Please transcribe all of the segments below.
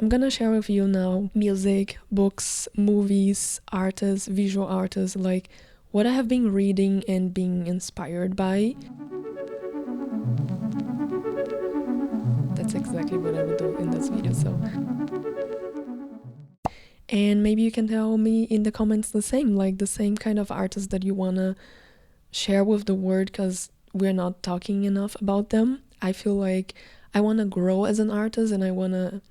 I'm gonna share with you now music, books, movies, artists, visual artists, like what I have been reading and being inspired by. That's exactly what I would do in this video, so. And maybe you can tell me in the comments the same, like the same kind of artists that you wanna share with the world, because we're not talking enough about them. I feel like I wanna grow as an artist and I wanna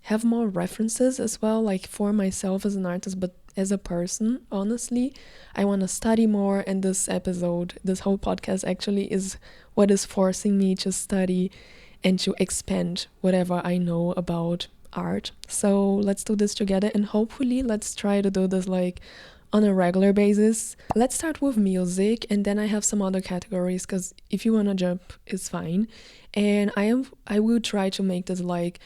have more references as well, like for myself as an artist, but as a person, honestly. I want to study more, and this episode, this whole podcast actually is what is forcing me to study and to expand whatever I know about art. So let's do this together, and hopefully let's try to do this like on a regular basis. Let's start with music, and then I have some other categories, because if you want to jump, it's fine. And I will try to make this like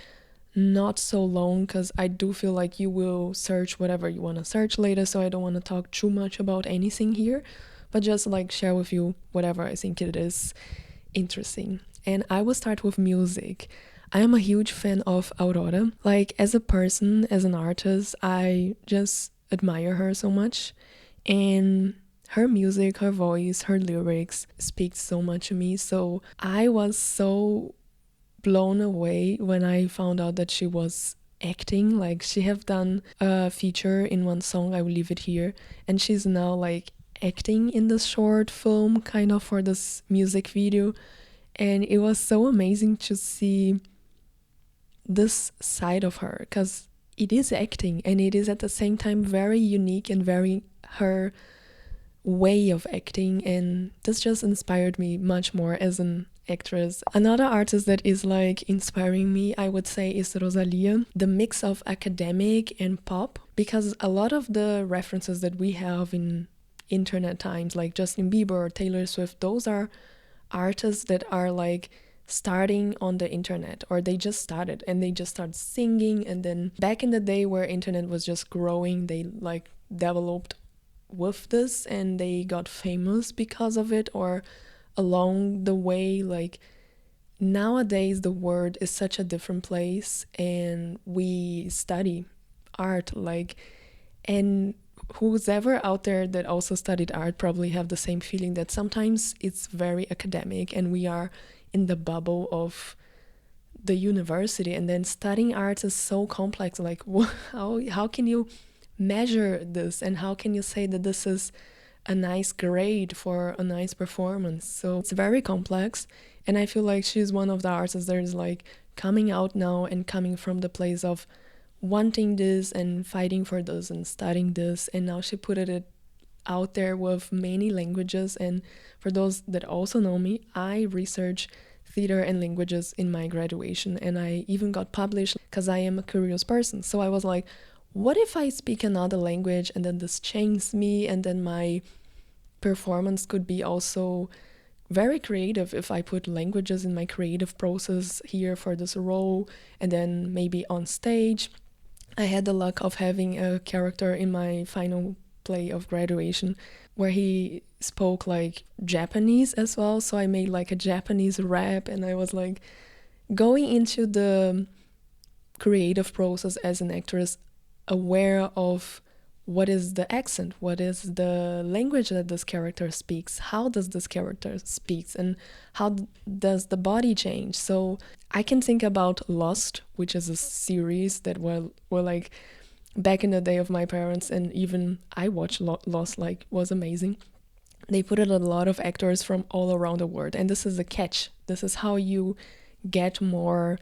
not so long, because I do feel like you will search whatever you want to search later, so I don't want to talk too much about anything here, but just like share with you whatever I think it is interesting. And I will start with music. I am a huge fan of Aurora. Like, as a person, as an artist, I just admire her so much, and her music, her voice, her lyrics speak so much to me. So I was so blown away when I found out that she was acting. Like, she have done a feature in one song, I will leave it here, and she's now like acting in this short film kind of for this music video, and it was so amazing to see this side of her, because it is acting and it is at the same time very unique and very her way of acting, and this just inspired me much more as an actress. Another artist that is like inspiring me, I would say, is Rosalia. The mix of academic and pop, because a lot of the references that we have in internet times, like Justin Bieber or Taylor Swift, those are artists that are like starting on the internet, or they just started and they just start singing, and then back in the day where internet was just growing, they like developed with this and they got famous because of it, or along the way. Like, nowadays the world is such a different place, and we study art, like, and who's ever out there that also studied art probably have the same feeling, that sometimes it's very academic and we are in the bubble of the university, and then studying art is so complex. Like, how can you measure this, and how can you say that this is a nice grade for a nice performance? So it's very complex, and I feel like she's one of the artists that is like coming out now and coming from the place of wanting this and fighting for this and studying this, and now she put it out there with many languages. And for those that also know me, I research theater and languages in my graduation, and I even got published because I am a curious person. So I was like, what if I speak another language and then this changes me, and then my performance could be also very creative if I put languages in my creative process here for this role. And then maybe on stage, I had the luck of having a character in my final play of graduation where he spoke like Japanese as well, so I made like a Japanese rap, and I was like going into the creative process as an actress aware of what is the accent, what is the language that this character speaks, how does this character speaks, and how does the body change. So I can think about Lost, which is a series that were like back in the day of my parents, and even I watched Lost, like, was amazing. They put in a lot of actors from all around the world, and this is a catch. This is how you get more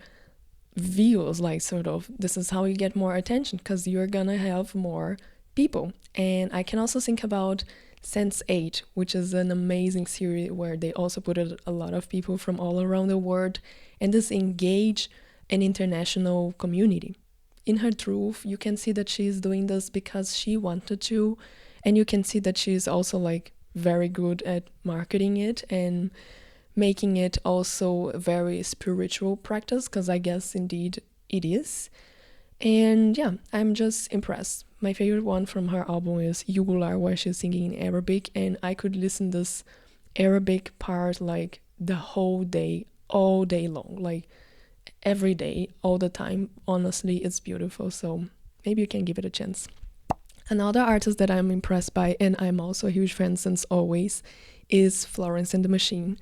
views, like, sort of, this is how you get more attention, because you're gonna have more people. And I can also think about Sense8, which is an amazing series where they also put a lot of people from all around the world, and this engage an international community. In her truth, you can see that she's doing this because she wanted to, and you can see that she's also like very good at marketing it and making it also a very spiritual practice, because I guess indeed it is. And yeah, I'm just impressed. My favorite one from her album is Yugular, where she's singing in Arabic, and I could listen this Arabic part like the whole day, all day long. Like, every day, all the time. Honestly, it's beautiful. So maybe you can give it a chance. Another artist that I'm impressed by, and I'm also a huge fan since always, is Florence and the Machine.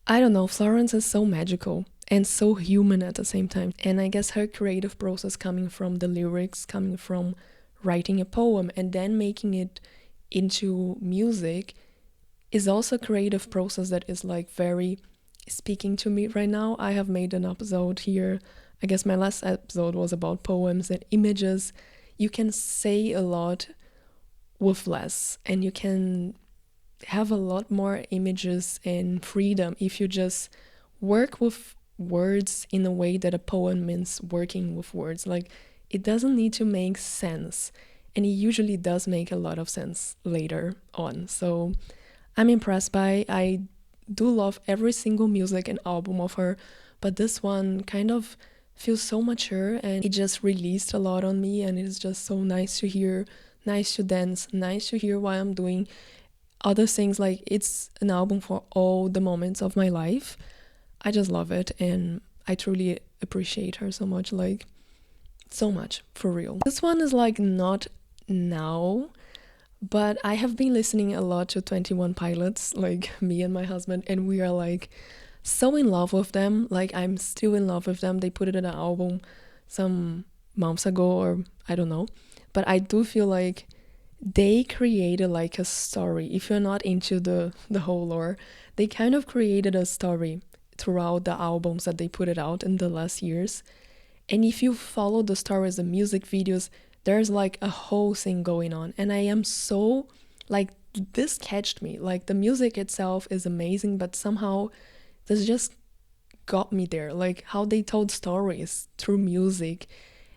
I don't know, Florence is so magical and so human at the same time. And I guess her creative process coming from the lyrics, coming from writing a poem and then making it into music is also a creative process that is like very speaking to me right now. I have made an episode here. I guess my last episode was about poems and images. You can say a lot with less, and you can have a lot more images and freedom if you just work with words in a way that a poem means working with words. Like, it doesn't need to make sense, and it usually does make a lot of sense later on. So I'm impressed by. I do love every single music and album of her, but this one kind of feels so mature, and it just released a lot on me, and it's just so nice to hear, nice to dance, nice to hear while I'm doing other things. Like, it's an album for all the moments of my life. I just love it, and I truly appreciate her so much, like so much, for real. This one is like not now, but I have been listening a lot to 21 Pilots, like me and my husband, and we are like so in love with them. Like, I'm still in love with them. They put it in an album some months ago, or I don't know, but I do feel like they created like a story. If you're not into the whole lore, they kind of created a story throughout the albums that they put it out in the last years. And if you follow the stories, the music videos, there's like a whole thing going on. And I am so, like, this catched me. Like, the music itself is amazing, but somehow this just got me there. Like, how they told stories through music,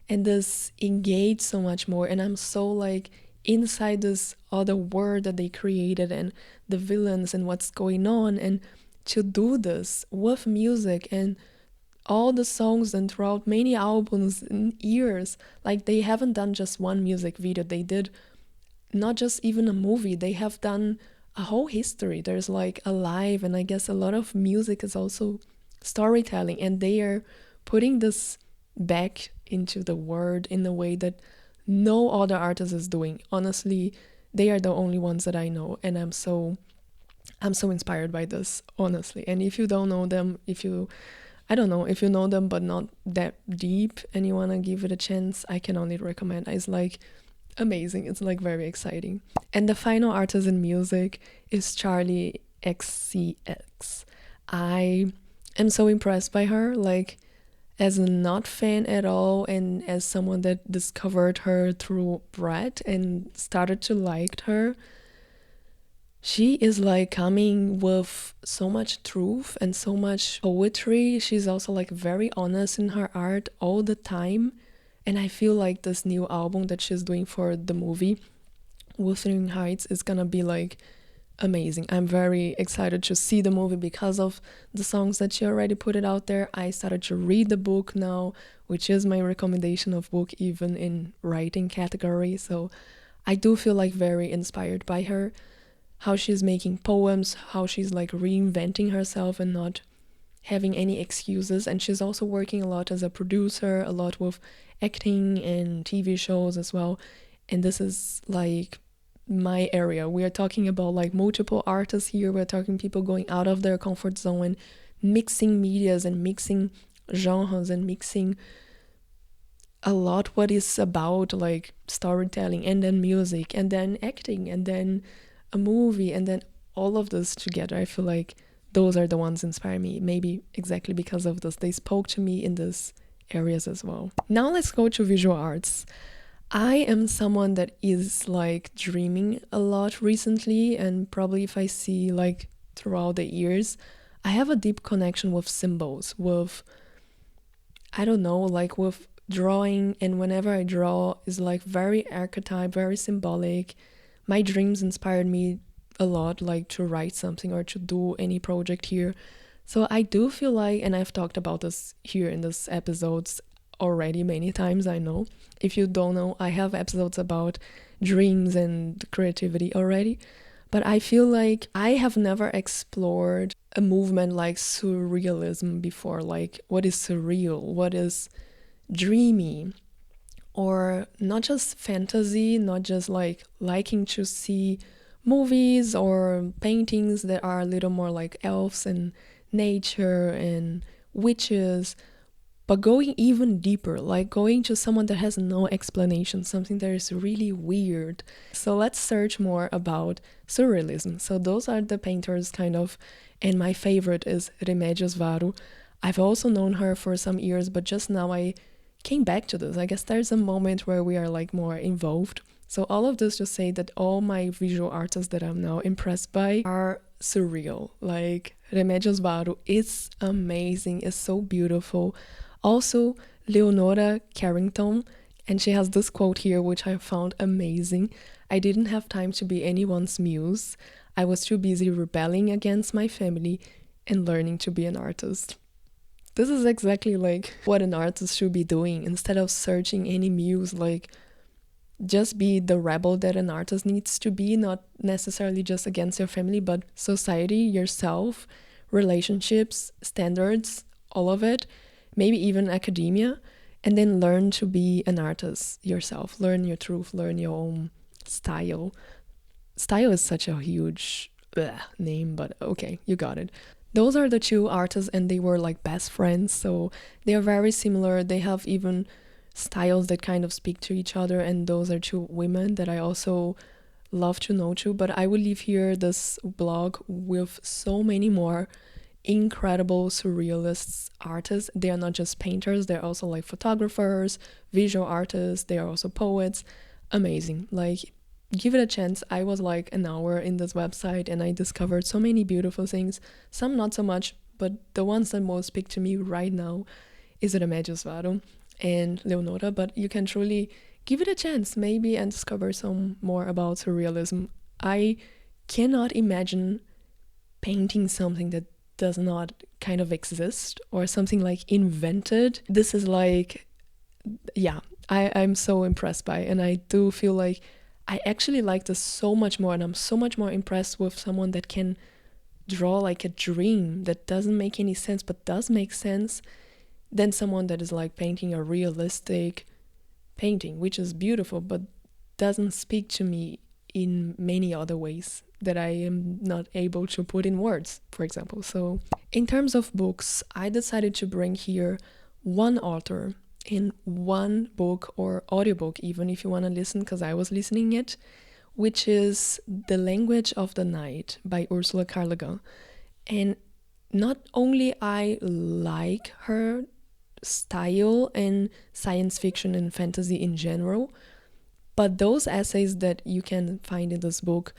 and this engaged so much more. And I'm so like inside this other world that they created, and the villains and what's going on. And to do this with music and all the songs and throughout many albums in years, like, they haven't done just one music video, they did not just even a movie, they have done a whole history. There's like a live, and I guess a lot of music is also storytelling, and they are putting this back into the world in a way that no other artist is doing. Honestly, they are the only ones that I know, and I'm so inspired by this, honestly. And if you don't know them, I don't know, if you know them but not that deep and you want to give it a chance, I can only recommend. It's like amazing. It's like very exciting. And the final artist in music is Charlie XCX. I am so impressed by her, like, as a not fan at all, and as someone that discovered her through Brett and started to like her. She is like coming with so much truth and so much poetry. She's also like very honest in her art all the time. And I feel like this new album that she's doing for the movie, Wuthering Heights, is gonna be like amazing. I'm very excited to see the movie because of the songs that she already put it out there. I started to read the book now, which is my recommendation of book even in writing category. So I do feel like very inspired by her, how she's making poems, how she's like reinventing herself and not having any excuses. And she's also working a lot as a producer, a lot with acting and TV shows as well. And this is like my area. We are talking about like multiple artists here. We're talking people going out of their comfort zone and mixing medias and mixing genres and mixing a lot what is about like storytelling, and then music, and then acting, and then a movie, and then all of this together. I feel like those are the ones inspire me, maybe exactly because of this. They spoke to me in these areas as well. Now let's go to visual arts. I am someone that is like dreaming a lot recently, and probably if I see like throughout the years, I have a deep connection with symbols, with, I don't know, like with drawing. And whenever I draw is like very archetype, very symbolic. My dreams inspired me a lot, like to write something or to do any project here. So I do feel like, and I've talked about this here in this episodes already many times, I know. If you don't know, I have episodes about dreams and creativity already. But I feel like I have never explored a movement like surrealism before. Like, what is surreal? What is dreamy? Or not just fantasy, not just like liking to see movies or paintings that are a little more like elves and nature and witches, but going even deeper, like going to someone that has no explanation, something that is really weird. So let's search more about surrealism. So those are the painters kind of, and my favorite is Remedios Varo. I've also known her for some years, but just now I came back to this. I guess there's a moment where we are like more involved. So all of this to say that all my visual artists that I'm now impressed by are surreal. Like Remedios Varo is amazing, it's so beautiful. Also, Leonora Carrington, and she has this quote here which I found amazing. I didn't have time to be anyone's muse. I was too busy rebelling against my family and learning to be an artist. This is exactly like what an artist should be doing. Instead of searching any muse, like just be the rebel that an artist needs to be, not necessarily just against your family, but society, yourself, relationships, standards, all of it, maybe even academia, and then learn to be an artist yourself. Learn your truth, learn your own style. Style is such a huge name, but okay, you got it. Those are the two artists, and they were like best friends, so they are very similar. They have even styles that kind of speak to each other, and those are two women that I also love to know too. But I will leave here this blog with so many more incredible surrealists artists. They are not just painters, they're also like photographers, visual artists, they are also poets. Amazing. Like, give it a chance. I was like an hour in this website and I discovered so many beautiful things, some not so much, but the ones that most speak to me right now is Remedios Varo and Leonora. But you can truly give it a chance maybe and discover some more about surrealism. I cannot imagine painting something that does not kind of exist or something like invented. This is like, yeah, I'm so impressed by it, and I do feel like I actually like this so much more, and I'm so much more impressed with someone that can draw like a dream that doesn't make any sense but does make sense than someone that is like painting a realistic painting, which is beautiful but doesn't speak to me in many other ways that I am not able to put in words, for example. So in terms of books, I decided to bring here one author in one book or audiobook, even if you want to listen, because I was listening it, which is The Language of the Night by Ursula K. Le Guin. And not only I like her style and science fiction and fantasy in general, but those essays that you can find in this book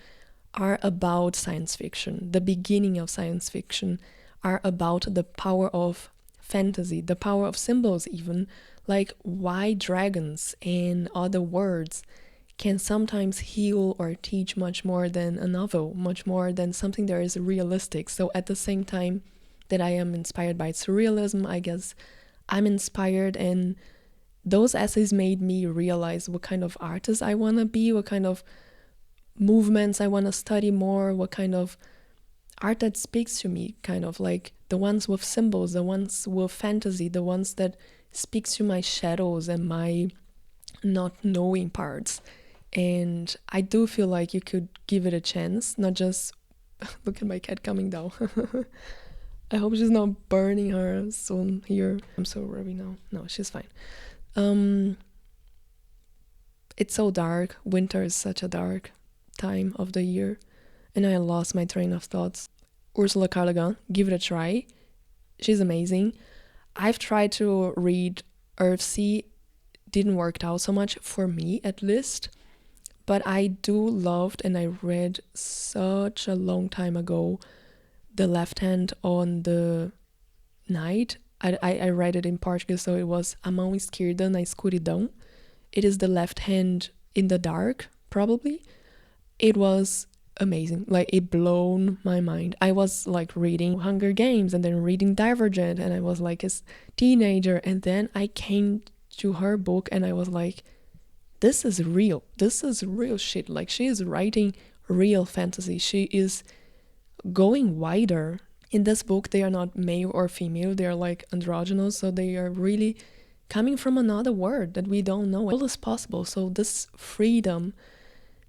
are about science fiction. The beginning of science fiction are about the power of fantasy, the power of symbols even, like why dragons and other words can sometimes heal or teach much more than a novel, much more than something that is realistic. So at the same time that I am inspired by surrealism, I guess I'm inspired, and those essays made me realize what kind of artist I want to be, what kind of movements I want to study more, what kind of art that speaks to me, kind of like the ones with symbols, the ones with fantasy, the ones that speaks to my shadows and my not knowing parts. And I do feel like you could give it a chance, not just look at my cat coming down. I hope she's not burning her soon here. I'm so worried now. No, she's fine. It's so dark. Winter is such a dark time of the year, and I lost my train of thoughts. Ursula K. Le Guin, give it a try. She's amazing. I've tried to read Earthsea, didn't work out so much for me at least, but I do loved, and I read such a long time ago, The Left Hand on the Night. I read it in Portuguese, so it was A Mão Esquerda na Escuridão. It is the left hand in the dark, probably. It was amazing. Like, it blown my mind. I was like reading Hunger Games and then reading Divergent, and I was like a teenager, and then I came to her book and I was like, this is real shit. Like, she is writing real fantasy. She is going wider. In this book, they are not male or female, they are like androgynous, so they are really coming from another world that we don't know. All is possible. So this freedom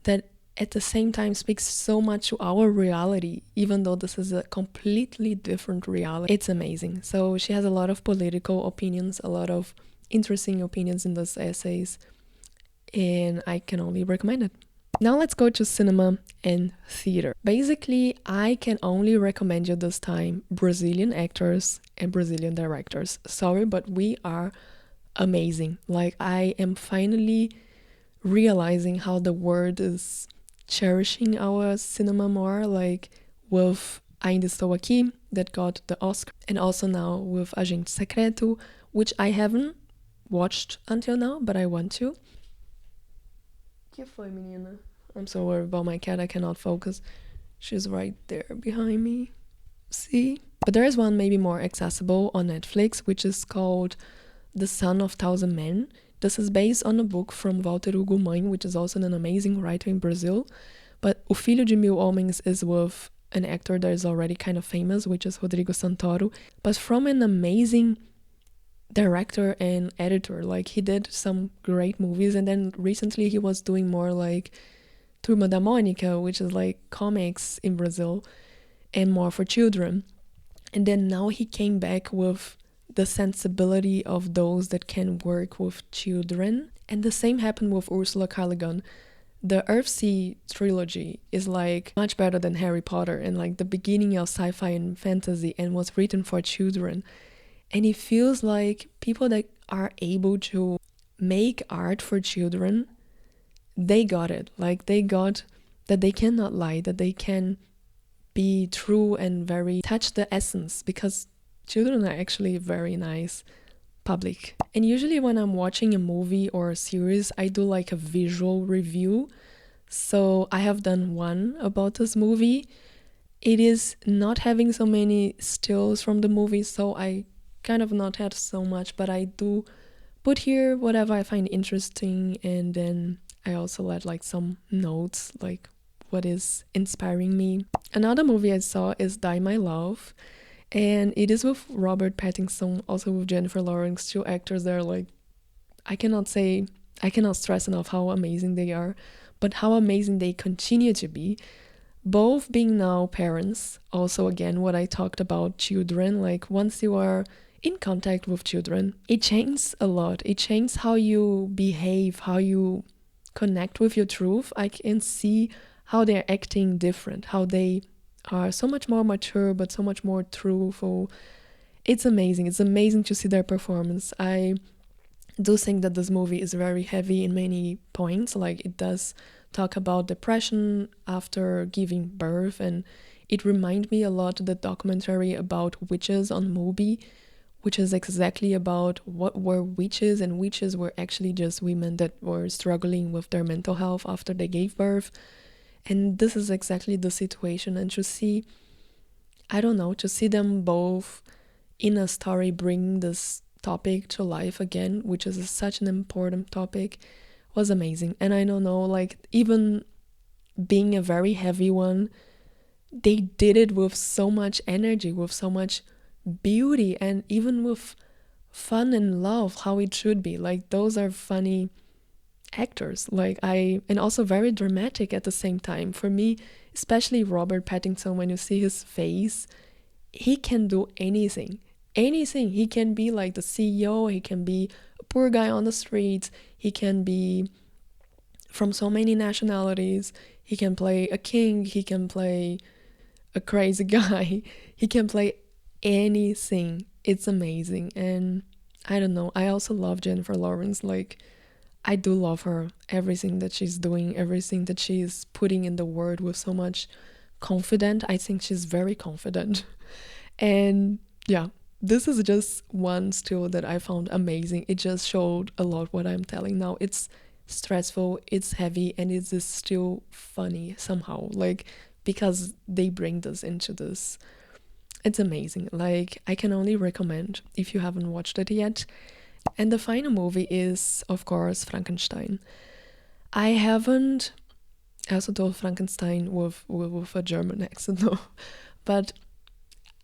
that at the same time speaks so much to our reality, even though this is a completely different reality. It's amazing. So she has a lot of political opinions, a lot of interesting opinions in those essays, and I can only recommend it. Now let's go to cinema and theater. Basically, I can only recommend you this time Brazilian actors and Brazilian directors. Sorry, but we are amazing. Like, I am finally realizing how the world is cherishing our cinema more, like with Ainda Estou Aqui, that got the Oscar, and also now with Agente Secreto, which I haven't watched until now, but I want to. Que foi, menina? I'm so worried about my cat, I cannot focus. She's right there behind me. See? But there is one maybe more accessible on Netflix, which is called The Son of Thousand Men. This is based on a book from Walter Hugo Mãe, which is also an amazing writer in Brazil. But O Filho de Mil Homens is with an actor that is already kind of famous, which is Rodrigo Santoro. But from an amazing director and editor. Like, he did some great movies, and then recently he was doing more like Turma da Mônica, which is like comics in Brazil and more for children. And then now he came back with the sensibility of those that can work with children. And the same happened with Ursula K. Le Guin. The Earthsea trilogy is like much better than Harry Potter and like the beginning of sci-fi and fantasy, and was written for children. And it feels like people that are able to make art for children, they got it. Like, they got that they cannot lie, that they can be true and very touch the essence, because children are actually very nice public. And usually when I'm watching a movie or a series, I do like a visual review. So I have done one about this movie. It is not having so many stills from the movie, so I kind of not had so much, but I do put here whatever I find interesting, and then I also let like some notes, like what is inspiring me. Another movie I saw is Die My Love, and it is with Robert Pattinson, also with Jennifer Lawrence, two actors that are like, I cannot stress enough how amazing they are, but how amazing they continue to be. Both being now parents, also again what I talked about children, like once you are in contact with children, it changes a lot. It changes how you behave, how you connect with your truth. I can see how they're acting different, how they are so much more mature but so much more truthful. It's amazing. It's amazing to see their performance. I do think that this movie is very heavy in many points. Like, it does talk about depression after giving birth, and it reminds me a lot of the documentary about witches on Mubi, which is exactly about what were witches, and witches were actually just women that were struggling with their mental health after they gave birth. And this is exactly the situation. And to see, I don't know, to see them both in a story bring this topic to life again, which is such an important topic, was amazing. And I don't know, like, even being a very heavy one, they did it with so much energy, with so much beauty, and even with fun and love, how it should be. Like, those are funny actors, and also very dramatic at the same time. For me, especially Robert Pattinson, when you see his face, he can do anything. He can be like the CEO, he can be a poor guy on the streets, he can be from so many nationalities, he can play a king, he can play a crazy guy, he can play anything. It's amazing. And I don't know, I also love Jennifer Lawrence. Like, I do love her, everything that she's doing, everything that she's putting in the world with so much confidence. I think she's very confident. And yeah, this is just one still that I found amazing. It just showed a lot what I'm telling now. It's stressful, it's heavy, and it's just still funny somehow, like, because they bring this into this. It's amazing. Like, I can only recommend if you haven't watched it yet. And the final movie is, of course, Frankenstein. I haven't I also told Frankenstein with a German accent, though. But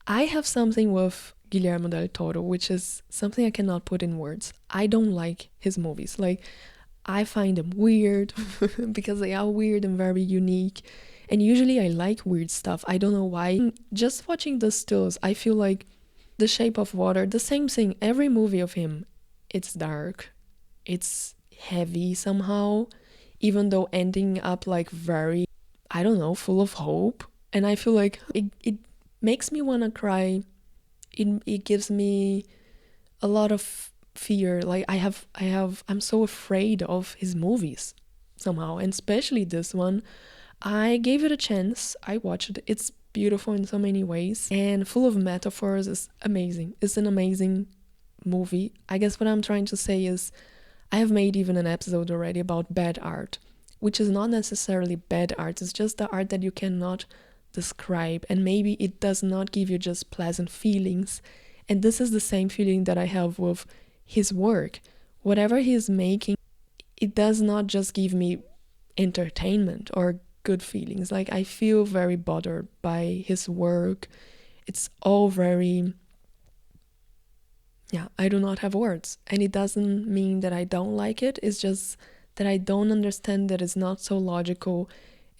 I have something with Guillermo del Toro, which is something I cannot put in words. I don't like his movies. Like, I find them weird because they are weird and very unique. And usually I like weird stuff. I don't know why. Just watching the stills, I feel like The Shape of Water, the same thing. Every movie of him, it's dark, it's heavy somehow, even though ending up like very, I don't know, full of hope. And I feel like it makes me want to cry. It gives me a lot of fear. Like I'm so afraid of his movies somehow, and especially this one. I gave it a chance. I watched it. It's beautiful in so many ways and full of metaphors. It's amazing. It's an amazing movie. I guess what I'm trying to say is I have made even an episode already about bad art, which is not necessarily bad art. It's just the art that you cannot describe, and maybe it does not give you just pleasant feelings. And this is the same feeling that I have with his work. Whatever he is making, it does not just give me entertainment or good feelings. Like, I feel very bothered by his work. It's all very, I do not have words. And it doesn't mean that I don't like it. It's just that I don't understand that it's not so logical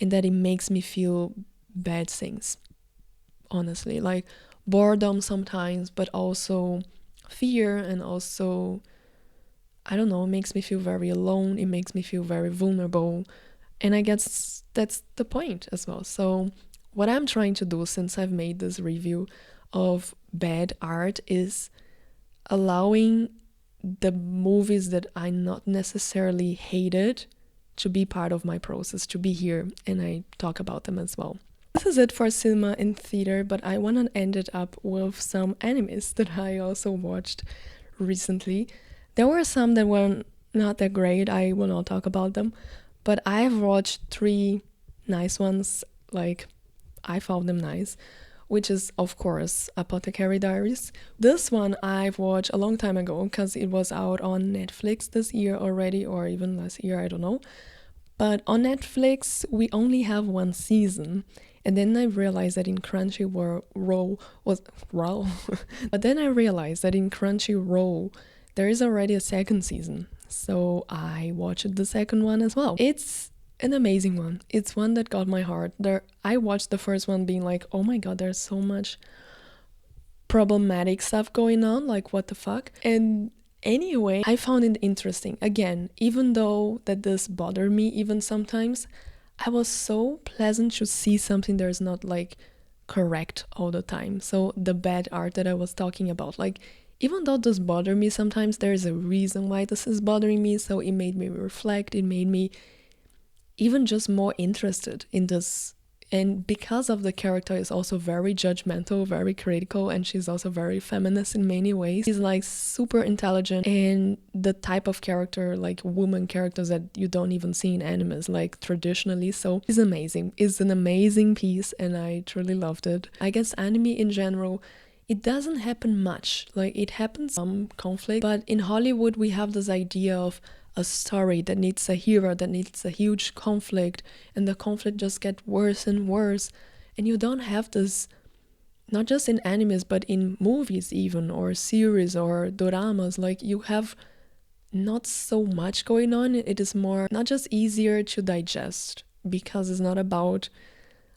and that it makes me feel bad things. Honestly, like boredom sometimes, but also fear, and also, I don't know, it makes me feel very alone. It makes me feel very vulnerable. And I guess that's the point as well. So what I'm trying to do, since I've made this review of bad art, is allowing the movies that I not necessarily hated to be part of my process, to be here, and I talk about them as well. This is it for cinema and theater, but I want to end it up with some animes that I also watched recently. There were some that were not that great. I will not talk about them, but I've watched 3 nice ones. Like, I found them nice, which is, of course, Apothecary Diaries. This one I've watched a long time ago because it was out on Netflix this year already, or even last year, I don't know. But on Netflix, we only have 1 season. And then I realized that in Crunchyroll was raw. But then I realized that in Crunchyroll, there is already a 2nd season. So I watched the 2nd one as well. It's an amazing one. It's one that got my heart. I watched the first one being like, oh my god, there's so much problematic stuff going on. Like, what the fuck? And anyway, I found it interesting. Again, even though that this bothered me even sometimes, I was so pleasant to see something that is not like correct all the time. So the bad art that I was talking about, like, even though this bothered me sometimes, there is a reason why this is bothering me. So it made me reflect. It made me even just more interested in this. And because of the character is also very judgmental, very critical, and she's also very feminist in many ways. She's like super intelligent, and the type of character, like woman characters that you don't even see in animes, like traditionally. So it's amazing. It's an amazing piece, and I truly loved it. I guess anime in general, it doesn't happen much. Like, it happens some conflict, but in Hollywood we have this idea of a story that needs a hero, that needs a huge conflict, and the conflict just gets worse and worse. And you don't have this, not just in animes, but in movies even, or series, or doramas. Like, you have not so much going on. It is more, not just easier to digest, because it's not about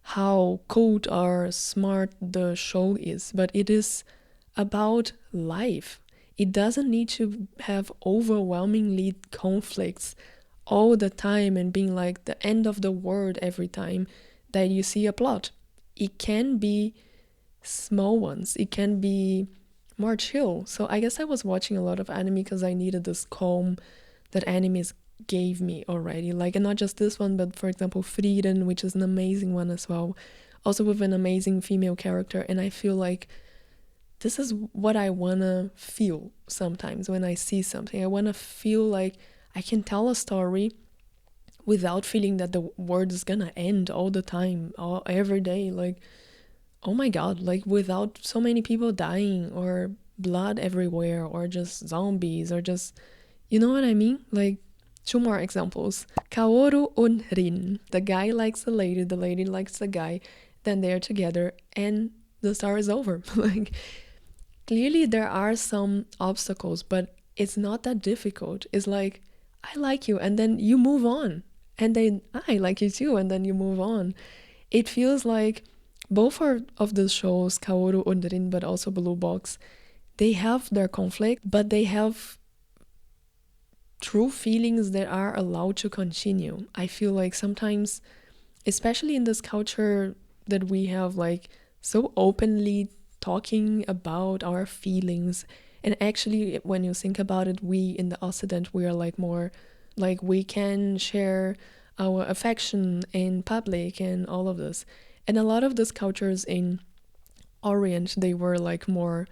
how cold or smart the show is, but it is about life. It doesn't need to have overwhelmingly conflicts all the time and being like the end of the world every time that you see a plot. It can be small ones. It can be more chill. So I guess I was watching a lot of anime because I needed this calm that animes gave me already. Like, and not just this one, but for example, Frieden, which is an amazing one as well. Also with an amazing female character. And I feel like this is what I want to feel sometimes when I see something. I want to feel like I can tell a story without feeling that the world is gonna end all the time, every day. Like, oh my god, like, without so many people dying, or blood everywhere, or just zombies, or just, you know what I mean? Like, Two more examples. Kaoru und Rin. The guy likes the lady likes the guy, then they're together and the story is over. Like, clearly there are some obstacles, but it's not that difficult. It's like, I like you, and then you move on. And then I like you too, and then you move on. It feels like both of the shows, Kaoru und Rin, but also Blue Box, they have their conflict, but they have true feelings that are allowed to continue. I feel like sometimes, especially in this culture that we have, like, so openly talking about our feelings, and actually when you think about it, we in the Occident, we are like more like we can share our affection in public and all of this. And a lot of these cultures in Orient, they were like more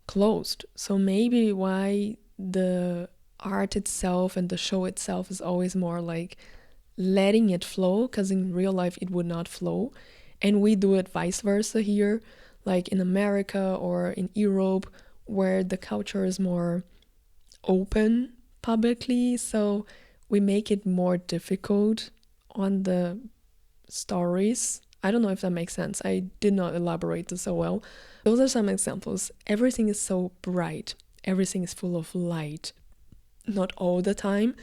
closed. So maybe why the art itself and the show itself is always more like letting it flow, because in real life it would not flow. And we do it vice versa here, like in America or in Europe, where the culture is more open publicly. So we make it more difficult on the stories. I don't know if that makes sense. I did not elaborate this so well. Those are some examples. Everything is so bright. Everything is full of light. Not all the time,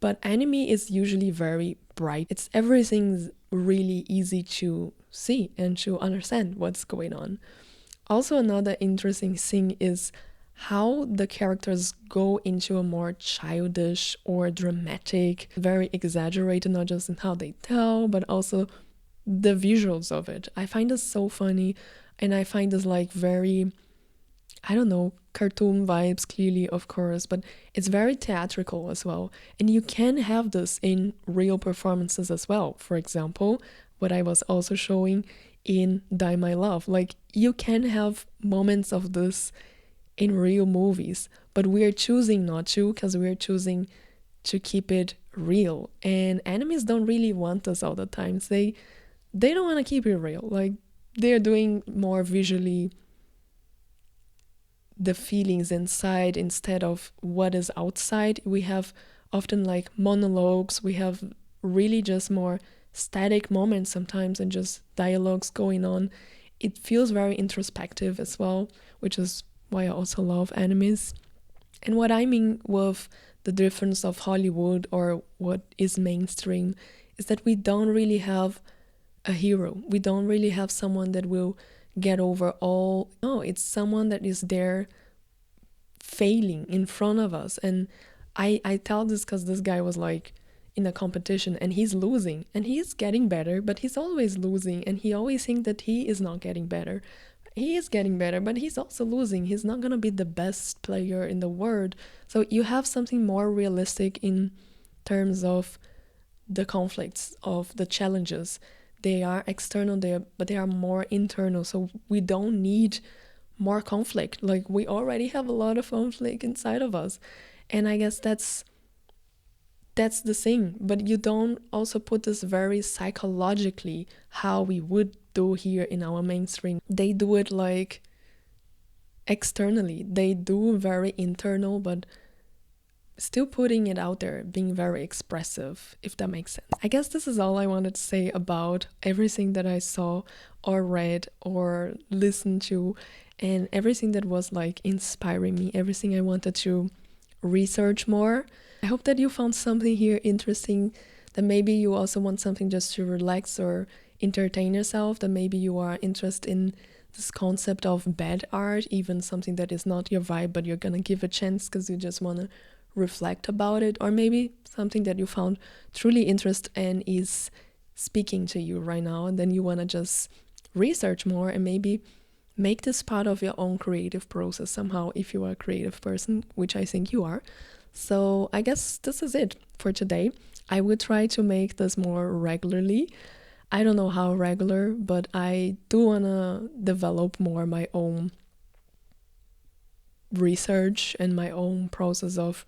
but anime is usually very bright. Everything's really easy to see and to understand what's going on. Also, another interesting thing is how the characters go into a more childish or dramatic, very exaggerated, not just in how they tell, but also the visuals of it. I find this so funny, and I find this like very, I don't know, cartoon vibes, clearly, of course, but it's very theatrical as well. And you can have this in real performances as well. For example, what I was also showing in Die My Love. Like, you can have moments of this in real movies, but we're choosing not to, because we're choosing to keep it real. And animes don't really want this all the time. They don't want to keep it real. Like, they're doing more visually the feelings inside instead of what is outside. We have often like monologues. We have really just more static moments sometimes and just dialogues going on. It feels very introspective as well, which is why I also love animes. And what I mean with the difference of Hollywood or what is mainstream is that we don't really have a hero. We don't really have someone that will get over all. No, it's someone that is there failing in front of us. And I tell this because this guy was like in a competition and he's losing and he's getting better, but he's always losing, and he always thinks that he is not getting better. He is getting better, but he's also losing. He's not going to be the best player in the world. So you have something more realistic in terms of the conflicts, of the challenges. They are external, but they are more internal. So we don't need more conflict. Like, we already have a lot of conflict inside of us. And I guess that's the thing. But you don't also put this very psychologically how we would do here in our mainstream. They do it like externally. They do very internal, but still putting it out there, being very expressive, if that makes sense. I guess this is all I wanted to say about everything that I saw or read or listened to, and everything that was like inspiring me, everything I wanted to research more. I hope that you found something here interesting, that maybe you also want something just to relax or entertain yourself, that maybe you are interested in this concept of bad art, even something that is not your vibe, but you're gonna give a chance because you just want to reflect about it, or maybe something that you found truly interesting and is speaking to you right now, and then you want to just research more and maybe make this part of your own creative process somehow, if you are a creative person, which I think you are. So I guess this is it for today. I will try to make this more regularly. I don't know how regular, but I do want to develop more my own research and my own process of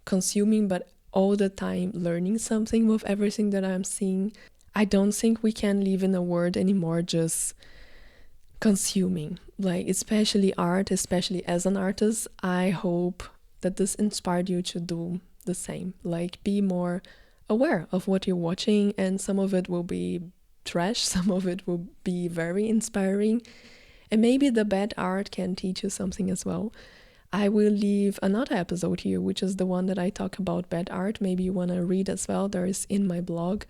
consuming, but all the time learning something with everything that I'm seeing. I don't think we can live in a world anymore just consuming, like, especially art, especially as an artist. I hope that this inspired you to do the same. Like, be more aware of what you're watching, and some of it will be trash, some of it will be very inspiring, and maybe the bad art can teach you something as well. I will leave another episode here, which is the one that I talk about bad art. Maybe you want to read as well. There is in my blog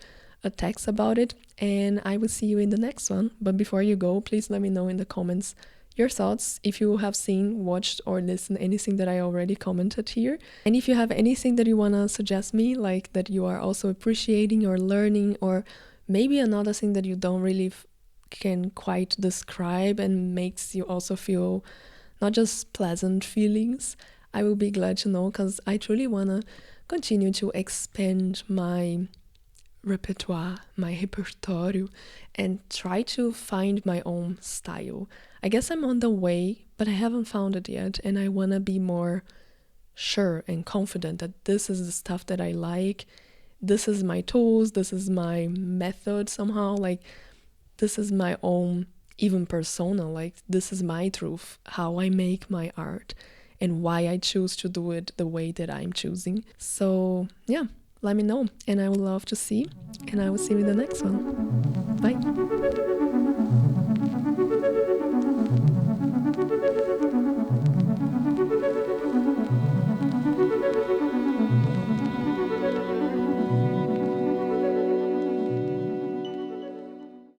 a text about it, and I will see you in the next one. But before you go, please let me know in the comments your thoughts, if you have seen, watched, or listened anything that I already commented here. And if you have anything that you want to suggest me, like that you are also appreciating or learning, or maybe another thing that you don't really can quite describe and makes you also feel not just pleasant feelings, I will be glad to know, because I truly want to continue to expand my repertoire, my repertório, and try to find my own style. I guess I'm on the way, but I haven't found it yet, and I want to be more sure and confident that this is the stuff that I like, this is my tools, this is my method somehow, like this is my own even persona, like this is my truth, how I make my art and why I choose to do it the way that I'm choosing. So yeah, let me know, and I would love to see, and I will see you in the next one.